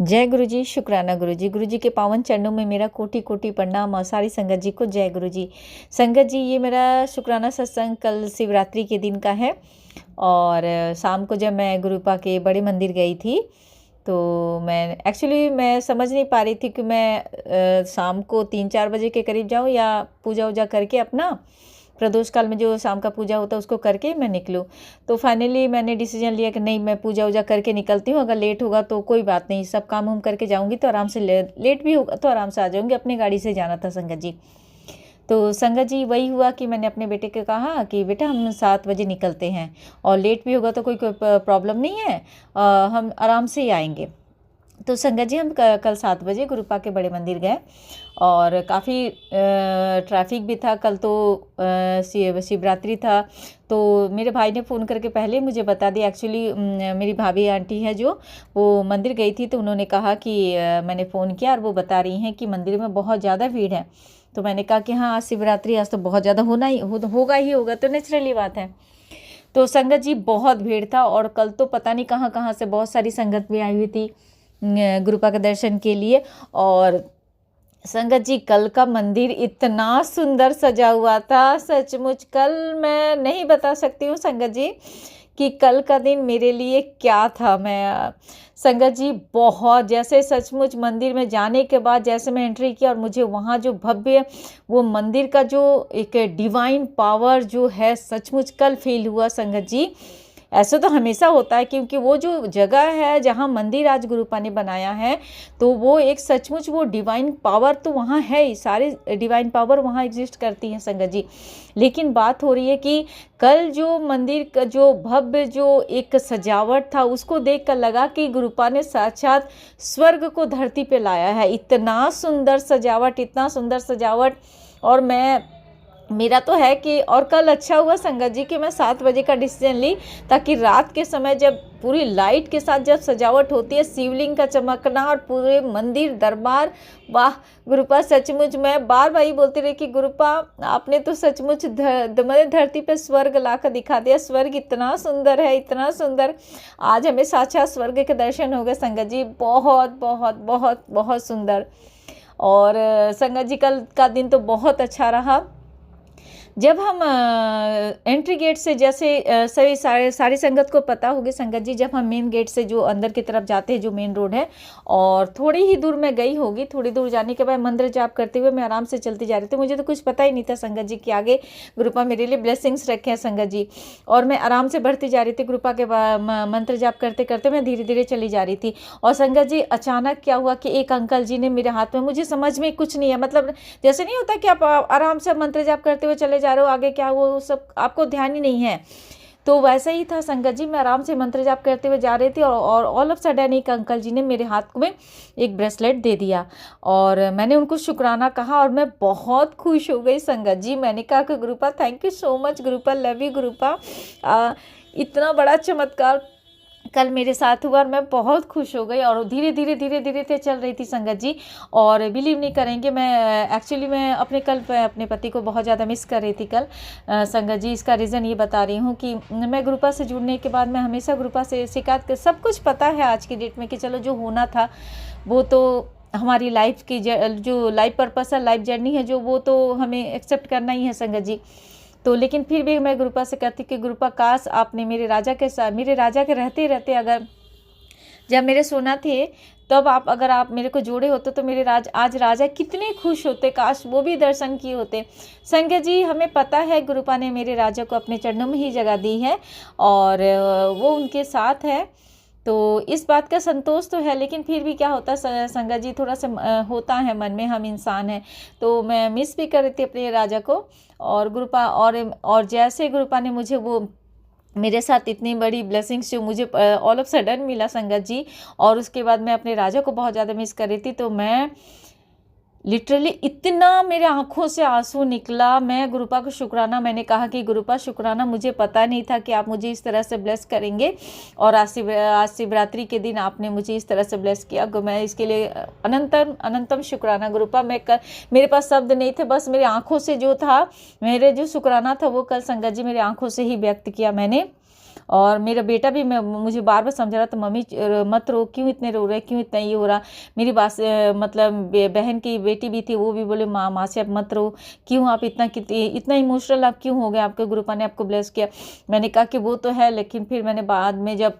जय गुरु जी, शुक्राना गुरु जी। गुरु जी के पावन चरणों में मेरा कोटि कोटि प्रणाम और सारी संगत जी को जय गुरु जी। संगत जी, ये मेरा शुक्राना सत्संग कल शिवरात्रि के दिन का है और शाम को जब मैं गुरुपा के बड़े मंदिर गई थी तो मैं समझ नहीं पा रही थी कि मैं शाम को 3-4 बजे के करीब जाऊँ या पूजा वूजा करके अपना प्रदोष काल में जो शाम का पूजा होता है उसको करके मैं निकलूँ। तो फाइनली मैंने डिसीजन लिया कि नहीं, मैं पूजा वूजा करके निकलती हूँ। अगर लेट होगा तो कोई बात नहीं, सब काम उम करके जाऊँगी तो आराम से लेट भी होगा तो आराम से आ जाऊँगी। अपनी गाड़ी से जाना था संगत जी। तो संगत जी वही हुआ कि मैंने अपने बेटे को कहा कि बेटा हम 7 बजे निकलते हैं और लेट भी होगा तो कोई प्रॉब्लम नहीं है, हम आराम से ही आएंगे। तो संगत जी हम कल 7 बजे गुरुपा के बड़े मंदिर गए और काफ़ी ट्रैफिक भी था। कल तो शिवरात्रि था तो मेरे भाई ने फ़ोन करके पहले मुझे बता दिया। एक्चुअली मेरी भाभी आंटी है जो वो मंदिर गई थी तो उन्होंने कहा कि मैंने फ़ोन किया और वो बता रही हैं कि मंदिर में बहुत ज़्यादा भीड़ है। तो मैंने कहा कि हाँ, आज शिवरात्रि, आज तो बहुत ज़्यादा होगा तो नेचुरली बात है। तो संगत जी बहुत भीड़ था और कल तो पता नहीं कहाँ कहाँ से बहुत सारी संगत भी आई हुई थी गुरुपा के दर्शन के लिए। और संगत जी कल का मंदिर इतना सुंदर सजा हुआ था, सचमुच कल मैं नहीं बता सकती हूँ संगत जी कि कल का दिन मेरे लिए क्या था। मैं संगत जी बहुत, जैसे सचमुच मंदिर में जाने के बाद जैसे मैं एंट्री किया और मुझे वहाँ जो भव्य वो मंदिर का जो एक डिवाइन पावर जो है सचमुच कल फील हुआ संगत जी। ऐसा तो हमेशा होता है क्योंकि वो जो जगह है जहाँ मंदिर आज गुरुपा ने बनाया है तो वो एक सचमुच वो डिवाइन पावर तो वहाँ है ही, सारे डिवाइन पावर वहाँ एग्जिस्ट करती हैं संगत जी। लेकिन बात हो रही है कि कल जो मंदिर का जो भव्य जो एक सजावट था उसको देखकर लगा कि गुरुपा ने साक्षात स्वर्ग को धरती पे लाया है। इतना सुंदर सजावट, इतना सुंदर सजावट। और मेरा तो है कि और कल अच्छा हुआ संगत जी कि मैं 7 बजे का डिसीजन ली ताकि रात के समय जब पूरी लाइट के साथ जब सजावट होती है, शिवलिंग का चमकना और पूरे मंदिर दरबार, वाह गुरुपा सचमुच मैं बार बार ही बोलती रही कि गुरुपा आपने तो सचमुच धरती पे स्वर्ग ला कर दिखा दिया। स्वर्ग इतना सुंदर है, इतना सुंदर। आज हमें साक्षात स्वर्ग के दर्शन हो गए संगत जी, बहुत बहुत बहुत बहुत सुंदर। और संगत जी कल का दिन तो बहुत अच्छा रहा। जब हम एंट्री गेट से जैसे सभी सारी संगत को पता होगी संगत जी, जब हम मेन गेट से जो अंदर की तरफ जाते हैं जो मेन रोड है और थोड़ी ही दूर मैं गई होगी, थोड़ी दूर जाने के बाद मंदिर जाप करते हुए मैं आराम से चलती जा रही थी। मुझे तो कुछ पता ही नहीं था संगत जी कि आगे गुरुपा मेरे लिए ब्लेसिंग्स रखे हैं संगत जी। और मैं आराम से बढ़ती जा रही थी, गुरुपा के मंत्र जाप करते करते मैं धीरे धीरे चली जा रही थी। और संगत जी अचानक क्या हुआ कि एक अंकल जी ने मेरे हाथ में, मुझे समझ में कुछ नहीं है, मतलब जैसे नहीं होता कि आप आराम से मंत्र जाप करते हुए चले जा रहे हो, आगे क्या वो सब आपको ध्यान ही नहीं है, तो वैसा ही था संगत जी। मैं आराम से मंत्र जाप करते हुए जा रही थी और ऑल ऑफ सडन एक अंकल जी ने मेरे हाथ में एक ब्रेसलेट दे दिया और मैंने उनको शुक्राना कहा और मैं बहुत खुश हो गई संगत जी। मैंने कहा कि Gurupa thank you so much, Gurupa love you Gurupa. इतना बड़ा चमत्कार कल मेरे साथ हुआ और मैं बहुत खुश हो गई और धीरे धीरे चल रही थी संगत जी। और बिलीव नहीं करेंगे, मैं अपने पति को बहुत ज़्यादा मिस कर रही थी कल संगत जी। इसका रीज़न ये बता रही हूँ कि मैं गुरुपा से जुड़ने के बाद मैं हमेशा गुरुपा से शिकायत कर, सब कुछ पता है आज की डेट में कि चलो जो होना था वो तो हमारी लाइफ की जो लाइफ पर्पस है, लाइफ जर्नी है जो, वो तो हमें एक्सेप्ट करना ही है संगत जी। तो लेकिन फिर भी मैं गुरुपा से कहती कि गुरुपा काश आपने मेरे राजा के रहते रहते अगर जब मेरे सोना थे तब अगर आप मेरे को जोड़े होते तो मेरे आज राजा कितने खुश होते, काश वो भी दर्शन किए होते। संगत जी हमें पता है गुरुपा ने मेरे राजा को अपने चरणों में ही जगह दी है और वो उनके साथ है, तो इस बात का संतोष तो है। लेकिन फिर भी क्या होता है संगत जी, थोड़ा सा होता है मन में, हम इंसान हैं। तो मैं मिस भी कर रही थी अपने राजा को और गुरुपा और जैसे गुरुपा ने मुझे वो मेरे साथ इतनी बड़ी ब्लेसिंग्स जो मुझे ऑल ऑफ सडन मिला संगत जी, और उसके बाद मैं अपने राजा को बहुत ज़्यादा मिस कर रही थी। तो मैं लिटरली इतना मेरे आंखों से आंसू निकला। मैं गुरुपा को शुक्राना, मैंने कहा कि गुरुपा शुक्राना, मुझे पता नहीं था कि आप मुझे इस तरह से ब्लेस करेंगे और आज शिवरात्रि के दिन आपने मुझे इस तरह से ब्लेस किया। मैं इसके लिए अनंतम शुक्राना गुरुपा। मेरे पास शब्द नहीं थे, बस मेरी आंखों से जो था, मेरे जो शुक्राना था वो कल संगत जी मेरी आंखों से ही व्यक्त किया मैंने। और मेरा बेटा भी मुझे बार बार समझा रहा था, मम्मी मत रो, क्यों इतने रो रहे, क्यों इतना ये हो रहा। मेरी बात मतलब बहन की बेटी भी थी, वो भी बोले माँ से आप मत रो, क्यों आप इतना इमोशनल आप क्यों हो गए, आपके गुरुपा ने आपको ब्लेस किया। मैंने कहा कि वो तो है, लेकिन फिर मैंने बाद में जब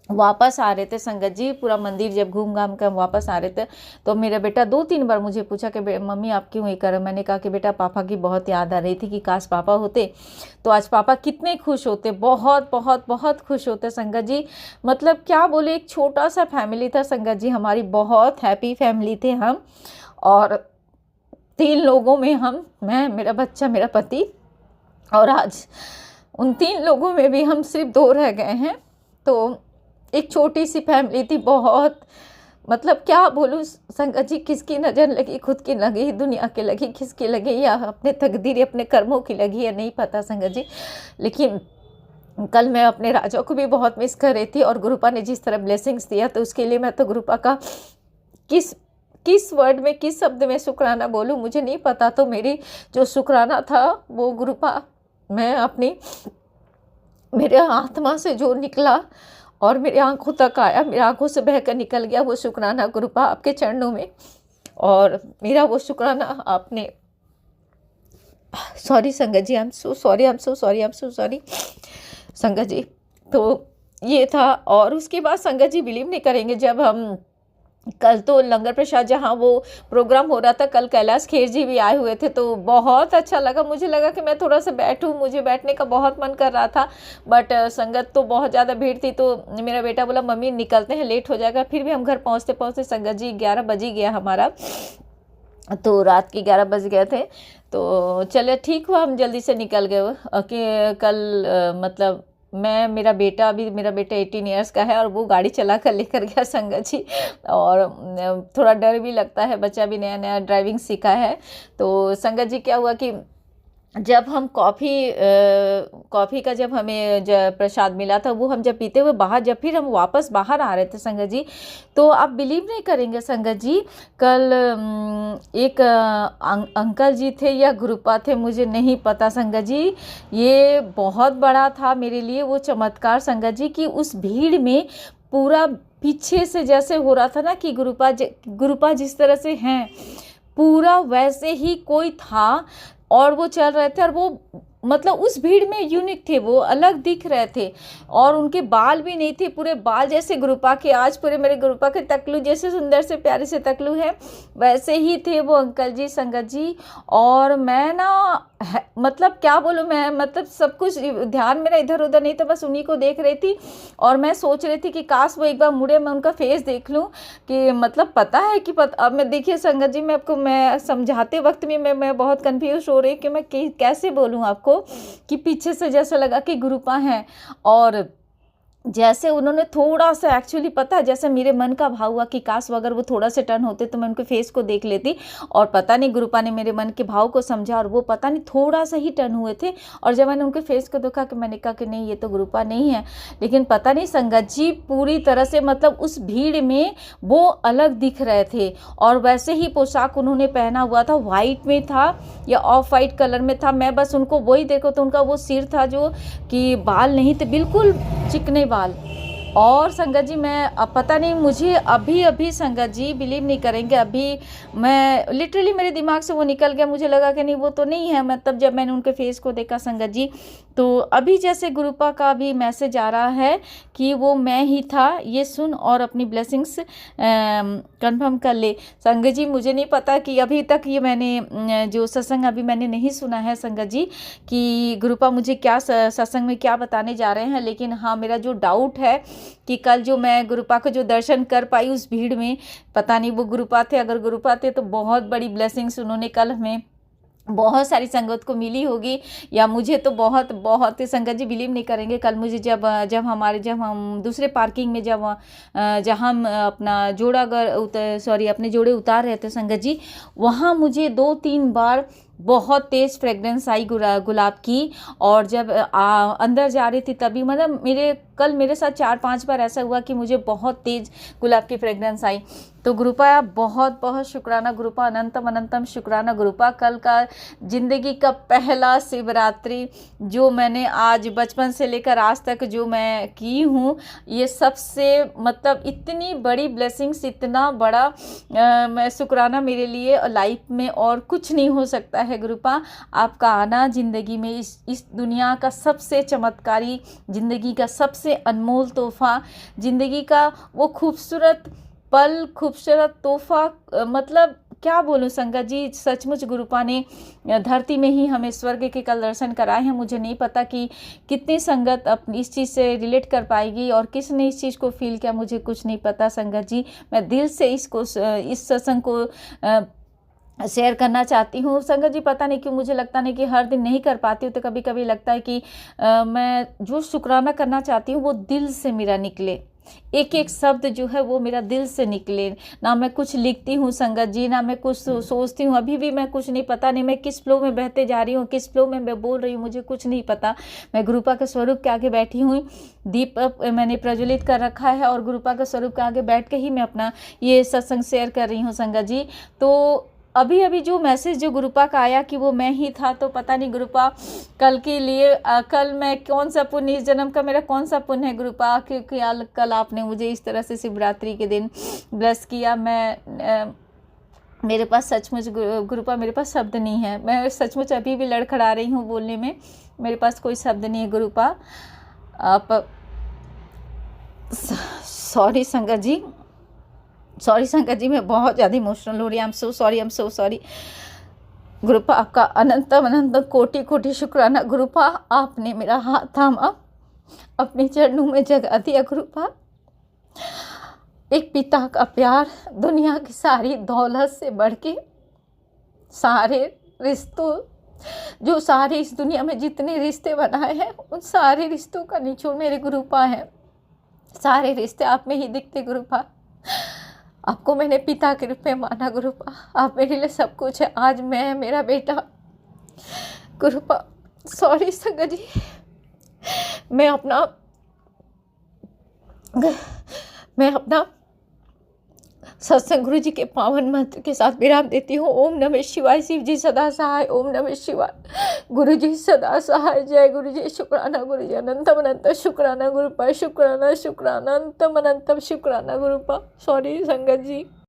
वापस आ रहे थे संगत जी, पूरा मंदिर जब घूम घाम कर वापस आ रहे थे, तो मेरा बेटा 2-3 बार मुझे पूछा कि मम्मी आप क्यों ये कर रहे हो। मैंने कहा कि बेटा पापा की बहुत याद आ रही थी कि काश पापा होते तो आज पापा कितने खुश होते, बहुत बहुत बहुत खुश होते संगत जी। मतलब क्या बोले, एक छोटा सा फैमिली था संगत जी, हमारी बहुत हैप्पी फैमिली थे हम, और 3 लोगों में मैं, मेरा बच्चा, मेरा पति, और आज उन 3 लोगों में भी हम सिर्फ 2 रह गए हैं। तो एक छोटी सी फैमिली थी, बहुत मतलब क्या बोलूँ संगत जी, किसकी नज़र लगी, खुद की लगी, दुनिया की लगी, किसकी लगी, या अपने तकदीर अपने कर्मों की लगी है, नहीं पता संगत जी। लेकिन कल मैं अपने राजा को भी बहुत मिस कर रही थी, और गुरुपा ने जिस तरह ब्लेसिंग्स दिया, तो उसके लिए मैं तो गुरुपा का किस वर्ड में, किस शब्द में शुक्राना बोलूँ मुझे नहीं पता। तो मेरी जो शुक्राना था वो गुरुपा, मैं अपनी, मेरे आत्मा से जो निकला और मेरी आंखों तक आया, मेरी आंखों से बहकर निकल गया, वो शुक्राना गुरुपा आपके चरणों में। और मेरा वो शुक्राना आपने, सॉरी संगत जी, आई एम सो सॉरी संगत जी। तो ये था। और उसके बाद संगत जी बिलीव नहीं करेंगे, जब हम कल तो लंगर प्रसाद जहाँ वो प्रोग्राम हो रहा था, कल कैलाश खेर जी भी आए हुए थे, तो बहुत अच्छा लगा। मुझे लगा कि मैं थोड़ा सा बैठूं, मुझे बैठने का बहुत मन कर रहा था, बट संगत तो बहुत ज़्यादा भीड़ थी। तो मेरा बेटा बोला मम्मी निकलते हैं, लेट हो जाएगा। फिर भी हम घर पहुँचते पहुँचते संगत जी 11 बज ही गया हमारा, तो रात के 11 बज गए थे। तो चले ठीक हुआ, हम जल्दी से निकल गए कि कल मतलब मेरा बेटा 18 ईयर्स का है, और वो गाड़ी चला कर लेकर गया संगत जी। और थोड़ा डर भी लगता है, बच्चा भी नया नया ड्राइविंग सीखा है। तो संगत जी क्या हुआ कि जब हम कॉफ़ी का जब हमें प्रसाद मिला था, वो हम जब पीते हुए बाहर, जब फिर हम वापस बाहर आ रहे थे संगत जी, तो आप बिलीव नहीं करेंगे संगत जी, कल एक अंकल जी थे या गुरुपा थे, मुझे नहीं पता संगत जी। ये बहुत बड़ा था मेरे लिए वो चमत्कार संगत जी, कि उस भीड़ में पूरा पीछे से जैसे हो रहा था ना कि गुरुपा जिस तरह से हैं, पूरा वैसे ही कोई था, और वो चल रहे थे, और वो मतलब उस भीड़ में यूनिक थे, वो अलग दिख रहे थे। और उनके बाल भी नहीं थे पूरे बाल जैसे गुरुपा के, आज पूरे मेरे गुरुपा के तकलू जैसे सुंदर से प्यारे से तकलू है, वैसे ही थे वो अंकल जी संगत जी। और मैं ना मतलब क्या बोलूँ, मैं मतलब सब कुछ ध्यान मेरा इधर उधर नहीं था, बस उन्हीं को देख रही थी। और मैं सोच रही थी कि काश वो एक बार मुड़े, मैं उनका फेस देख लूँ, कि मतलब पता है कि अब मैं देखिए संगत जी, मैं समझाते वक्त में मैं बहुत कंफ्यूज हो रही कि मैं कैसे बोलूँ आपको, कि पीछे से जैसा लगा कि गुरुपा हैं, और जैसे उन्होंने थोड़ा सा एक्चुअली पता है, जैसे मेरे मन का भाव हुआ कि काश अगर वो थोड़ा से टर्न होते तो मैं उनके फेस को देख लेती। और पता नहीं गुरुपा ने मेरे मन के भाव को समझा, और वो पता नहीं थोड़ा सा ही टर्न हुए थे, और जब मैंने उनके फेस को देखा कि मैंने कहा कि नहीं ये तो गुरुपा नहीं है। लेकिन पता नहीं संगत जी पूरी तरह से मतलब उस भीड़ में वो अलग दिख रहे थे, और वैसे ही पोशाक उन्होंने पहना हुआ था, वाइट में था या ऑफ वाइट कलर में था। मैं बस उनको वही देखो, तो उनका वो सिर था जो कि बाल नहीं थे, बिल्कुल चिकने बाल। और संगत जी मैं अब पता नहीं, मुझे अभी संगत जी बिलीव नहीं करेंगे, अभी मैं लिटरली मेरे दिमाग से वो निकल गया, मुझे लगा कि नहीं वो तो नहीं है। मतलब जब मैंने उनके फेस को देखा संगत जी, तो अभी जैसे गुरुपा का भी मैसेज आ रहा है कि वो मैं ही था, ये सुन और अपनी ब्लेसिंग्स कंफर्म कर ले। संगत जी मुझे नहीं पता कि अभी तक ये मैंने जो सत्संग अभी मैंने नहीं सुना है संगत जी, कि गुरुपा मुझे क्या सत्संग में क्या बताने जा रहे हैं। लेकिन हाँ, मेरा जो डाउट है कि कल जो मैं गुरुपा को जो दर्शन कर पाई उस भीड़ में, पता नहीं वो गुरुपा थे, अगर गुरुपा थे तो बहुत बड़ी ब्लेसिंग्स उन्होंने कल हमें बहुत सारी संगत को मिली होगी, या मुझे तो बहुत बहुत संगत जी बिलीव नहीं करेंगे। कल मुझे जब हम दूसरे पार्किंग में जहाँ हम अपना जोड़ा अपने जोड़े उतार रहे थे संगत जी, वहाँ मुझे 2-3 बार बहुत तेज़ फ्रेगरेंस आई गुलाब की। और जब अंदर जा रही थी तभी मतलब कल मेरे साथ 4-5 बार ऐसा हुआ कि मुझे बहुत तेज़ गुलाब की फ्रेगरेंस आई। तो गुरुपा बहुत बहुत शुक्राना गुरुपा, अनंतम अनंतम शुक्राना गुरुपा। कल का ज़िंदगी का पहला शिवरात्रि जो मैंने आज बचपन से लेकर आज तक जो मैं की हूँ, ये सबसे मतलब इतनी बड़ी ब्लेसिंग्स, इतना बड़ा मैं शुक्राना मेरे लिए लाइफ में और कुछ नहीं हो सकता है गुरुपा। आपका आना ज़िंदगी में इस दुनिया का सबसे चमत्कारी, ज़िंदगी का सबसे अनमोल तोहफ़ा, ज़िंदगी का वो खूबसूरत पल, खूबसूरत तोहफ़ा, मतलब क्या बोलूं संगत जी, सचमुच गुरुपा ने धरती में ही हमें स्वर्ग के कल दर्शन कराए हैं। मुझे नहीं पता कि कितनी संगत अपनी इस चीज़ से रिलेट कर पाएगी और किसने इस चीज़ को फील किया, मुझे कुछ नहीं पता संगत जी। मैं दिल से इस सत्संग को शेयर करना चाहती हूँ संगत जी। पता नहीं क्यों मुझे लगता नहीं कि हर दिन नहीं कर पाती हूँ, तो कभी कभी लगता है कि मैं जो शुक्राना करना चाहती हूँ वो दिल से मेरा निकले, एक एक शब्द जो है वो मेरा दिल से निकले। ना मैं कुछ लिखती हूँ संगत जी, ना मैं कुछ सोचती हूँ, अभी भी मैं कुछ नहीं पता, नहीं मैं किस फ्लो में बहते जा रही हूँ, किस फ्लो में मैं बोल रही हूँ, मुझे कुछ नहीं पता। मैं गुरुपा के स्वरूप के आगे बैठी हुई, दीप मैंने प्रज्वलित कर रखा है और गुरुपा के स्वरूप के आगे बैठ के ही मैं अपना ये सत्संग शेयर कर रही हूँ संगत जी। तो अभी अभी जो मैसेज जो गुरुपा का आया कि वो मैं ही था, तो पता नहीं गुरुपा कल के लिए कल मैं कौन सा पुण्य, इस जन्म का मेरा कौन सा पुण्य है गुरुपा, क्योंकि कल आपने मुझे इस तरह से शिवरात्रि के दिन ब्लेस किया। मेरे पास सचमुच गुरुपा मेरे पास शब्द नहीं है, मैं सचमुच अभी भी लड़खड़ा रही हूँ बोलने में, मेरे पास कोई शब्द नहीं है गुरुपा। आप सॉरी संगत जी, सॉरी संगत जी, मैं बहुत ज़्यादा इमोशनल हो रही हूँ। I am so sorry गुरुपा। आपका अनंतम अनंत कोटि कोटि शुक्राना गुरुपा, आपने मेरा हाथ थामा, अपने चरणों में जगह दिया गुरुपा। एक पिता का प्यार दुनिया की सारी दौलत से बढ़ के, सारे रिश्तों जो सारे इस दुनिया में जितने रिश्ते बनाए हैं उन सारे रिश्तों का निचोड़ मेरे गुरुपा है। सारे रिश्ते आप में ही दिखते गुरुपा। आपको मैंने पिता के रूप में माना गुरुपा, आप मेरे लिए सब कुछ है। आज मैं, मेरा बेटा गुरुपा, सॉरी संगत जी, मैं अपना सत्संग गुरु जी के पावन मंत्र के साथ विराम देती हूँ। ओम नमः शिवाय। शिव जी सदा सहाय। ओम नमः शिवाय। गुरु जी सदा सहाय। जय गुरु जी। शुक्राना गुरु जी। अनंतम अनंत शुक्राना गुरुपा। शुक्राना शुक्राना अनंतम अनंतम शुक्राना गुरुपा। सॉरी संगत जी।